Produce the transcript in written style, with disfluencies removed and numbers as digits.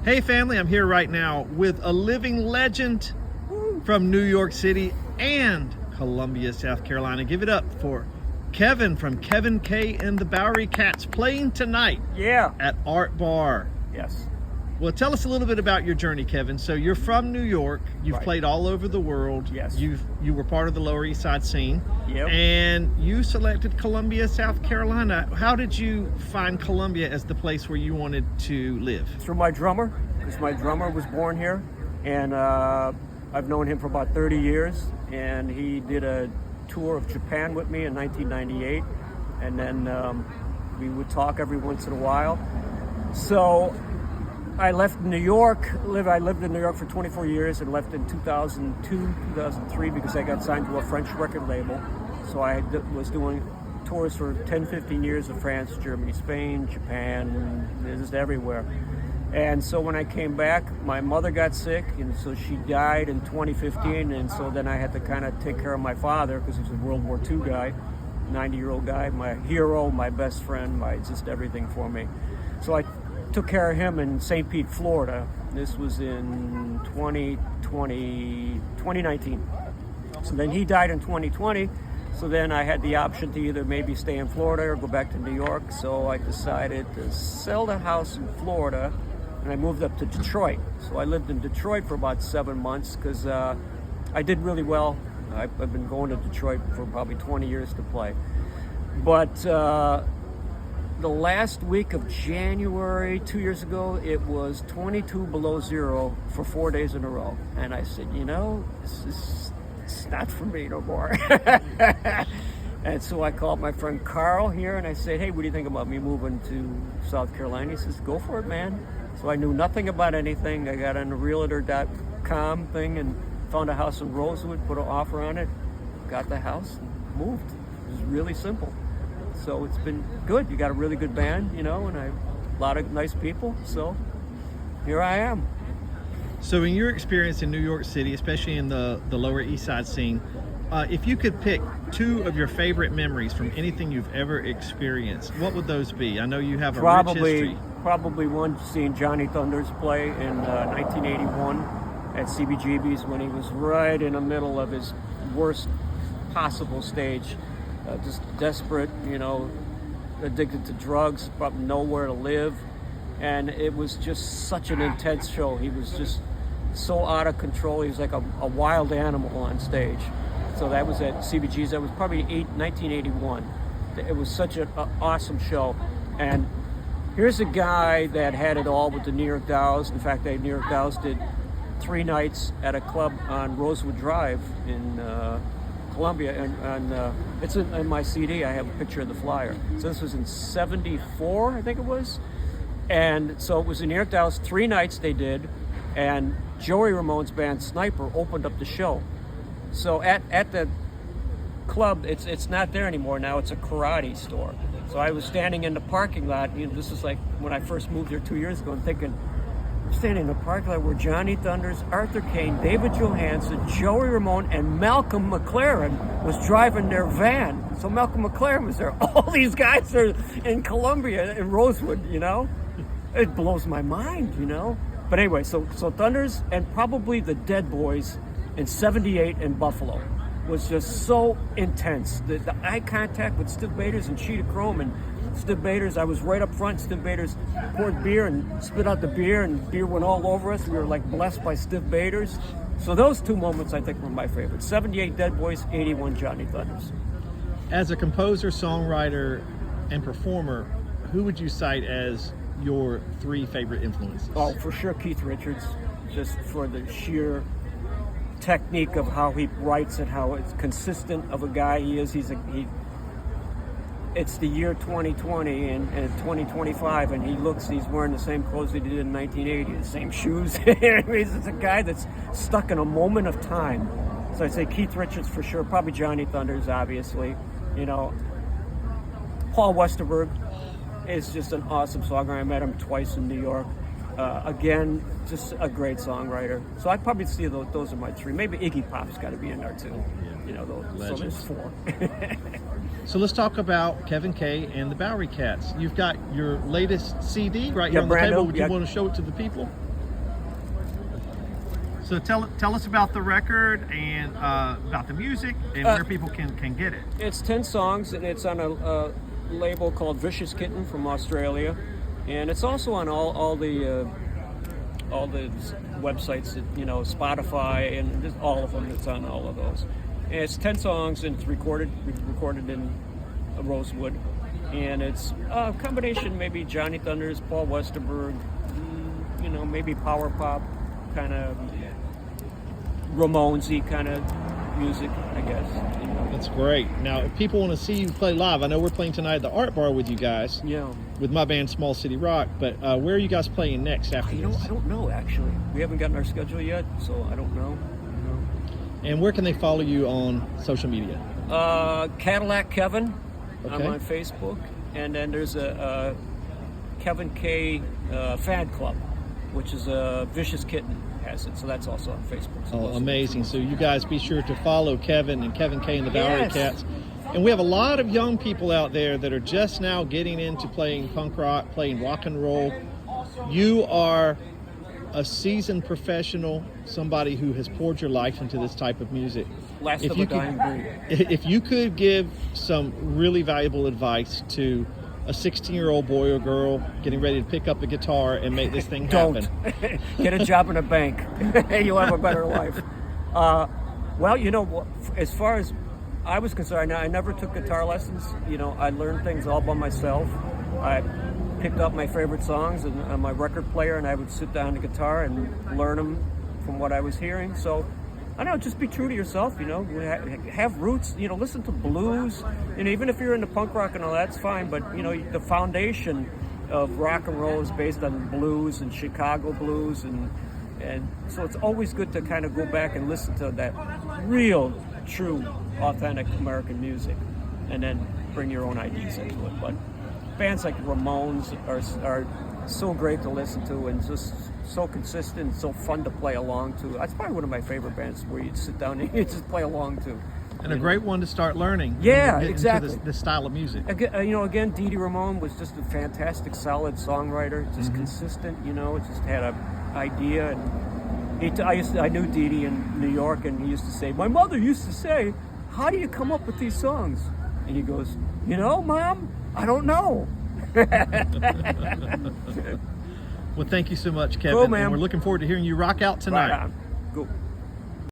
Hey family, I'm here right now with a living legend from New York City and Columbia, South Carolina. Give it up for Kevin from Kevin K and the Bowery Cats playing tonight at Art Bar. Yes. Well, tell us a little bit about your journey, Kevin. So you're from New York. You've played all over the world. Yes. You were part of the Lower East Side scene. Yep. And you selected Columbia, South Carolina. How did you find Columbia as the place where you wanted to live? Through my drummer, because my drummer was born here, and I've known him for about 30 years, and he did a tour of Japan with me in 1998, and then we would talk every once in a while. So I left New York. I lived in New York for 24 years and left in 2002, 2003 because I got signed to a French record label. So I was doing tours for 10, 15 years of France, Germany, Spain, Japan, just everywhere. And so when I came back, my mother got sick, and so she died in 2015. And so then I had to kind of take care of my father because he was a World War II guy, 90-year-old guy, my hero, my best friend, just everything for me. So I took care of him in St. Pete, Florida. This was in 2019. So then he died in 2020. So then I had the option to either maybe stay in Florida or go back to New York. So I decided to sell the house in Florida, and I moved up to Detroit. So I lived in Detroit for about 7 months because I did really well. I've been going to Detroit for probably 20 years to play. But the last week of January, 2 years ago, it was 22 below zero for 4 days in a row. And I said, it's not for me no more. And so I called my friend Carl here and I said, hey, what do you think about me moving to South Carolina? He says, go for it, man. So I knew nothing about anything. I got on the realtor.com thing and found a house in Rosewood, put an offer on it, got the house, and moved. It was really simple. So it's been good. You got a really good band, and a lot of nice people. So here I am. So in your experience in New York City, especially in the Lower East Side scene, if you could pick two of your favorite memories from anything you've ever experienced, what would those be? I know you have a rich history. Probably one, seeing Johnny Thunders play in 1981 at CBGB's when he was right in the middle of his worst possible stage. Just desperate, addicted to drugs, probably nowhere to live. And it was just such an intense show. He was just so out of control. He was like a wild animal on stage. So that was at CBG's. That was probably 1981. It was such an awesome show. And here's a guy that had it all with the New York Dolls. In fact, the New York Dolls did 3 nights at a club on Rosewood Drive in Columbia, and it's in my CD. I have a picture of the flyer. So this was in '74, I think it was. And so it was in New York Dolls, 3 nights they did, and Joey Ramone's band Sniper opened up the show. So at the club, it's not there anymore. Now it's a karate store. So I was standing in the parking lot. This is like when I first moved here 2 years ago, and thinking, I'm standing in the parking lot where Johnny Thunders, Arthur Kane, David Johansen, Joey Ramone, and Malcolm McLaren was driving their van. So Malcolm McLaren was there. All these guys are in Columbia, in Rosewood, It blows my mind, But anyway, so Thunders and probably the Dead Boys in '78 in Buffalo was just so intense. The eye contact with Stiv Bators and Cheetah Chrome, and Stiv Bators, I was right up front. Stiv Bators poured beer and spit out the beer, and beer went all over us. We were like blessed by Stiv Bators. So those 2 moments I think were my favorites. '78 Dead Boys, '81 Johnny Thunders. As a composer, songwriter, and performer, who would you cite as your 3 favorite influences? Oh, for sure Keith Richards, just for the sheer technique of how he writes and how it's consistent of a guy he is. It's the year 2020 and 2025, and he's wearing the same clothes that he did in 1980, the same shoes. It's a guy that's stuck in a moment of time. So I'd say Keith Richards for sure, probably Johnny Thunders, obviously. Paul Westerberg is just an awesome songwriter. I met him twice in New York. Again, just a great songwriter. So I'd probably see those are my 3. Maybe Iggy Pop's got to be in there too. So there's 4. So let's talk about Kevin K and the Bowery Cats. You've got your latest CD right here on the table. Would you want to show it to the people? So tell us about the record and about the music and where people can get it. It's 10 songs, and it's on a label called Vicious Kitten from Australia, and it's also on all the websites that, you know, Spotify and just all of them. It's on all of those. And it's 10 songs, and it's recorded in Rosewood, and it's a combination, maybe Johnny Thunders, Paul Westerberg, you know, maybe power pop, kind of Ramones-y kind of music, I guess. You know. That's great. Now, if people want to see you play live, I know we're playing tonight at the Art Bar with you guys. Yeah. With my band Small City Rock, but where are you guys playing next after You know, this? I don't know, actually. We haven't gotten our schedule yet, so I don't know. And where can they follow you on social media? Cadillac Kevin. Okay. I'm on Facebook, and then there's a Kevin K fan club, which is a Vicious Kitten has it, so that's also on Facebook. So Amazing. So you guys be sure to follow Kevin and Kevin K and the Bowery Yes. Cats. And we have a lot of young people out there that are just now getting into playing punk rock, playing rock and roll. You are a seasoned professional, somebody who has poured your life into this type of music. Last of a dying breed. If you could give some really valuable advice to a 16-year-old boy or girl getting ready to pick up a guitar and make this thing happen. Don't. Get a job in a bank. You'll have a better life. Well, you know, as far as I was concerned, I never took guitar lessons. You know, I learned things all by myself. I picked up my favorite songs on my record player, and I would sit down the guitar and learn them from what I was hearing. So, I don't know, just be true to yourself, you know, have roots, you know, listen to blues, and even if you're into punk rock and all, that's fine, but, you know, the foundation of rock and roll is based on blues and Chicago blues, and so it's always good to kind of go back and listen to that real, true, authentic American music, and then bring your own ideas into it. But bands like Ramones are so great to listen to, and just so consistent, so fun to play along to. That's probably one of my favorite bands where you sit down and you just play along to. And a great one to start learning. Yeah, into exactly. This style of music. Again, you know, again, Dee Dee Ramone was just a fantastic, solid songwriter, just consistent. You know, just had an idea. And I knew Dee Dee in New York, and he used to say, my mother used to say, "How do you come up with these songs?" And he goes, "You know, Mom, I don't know." Well, thank you so much, Kevin. Cool, man. And we're looking forward to hearing you rock out tonight. Right on. Cool.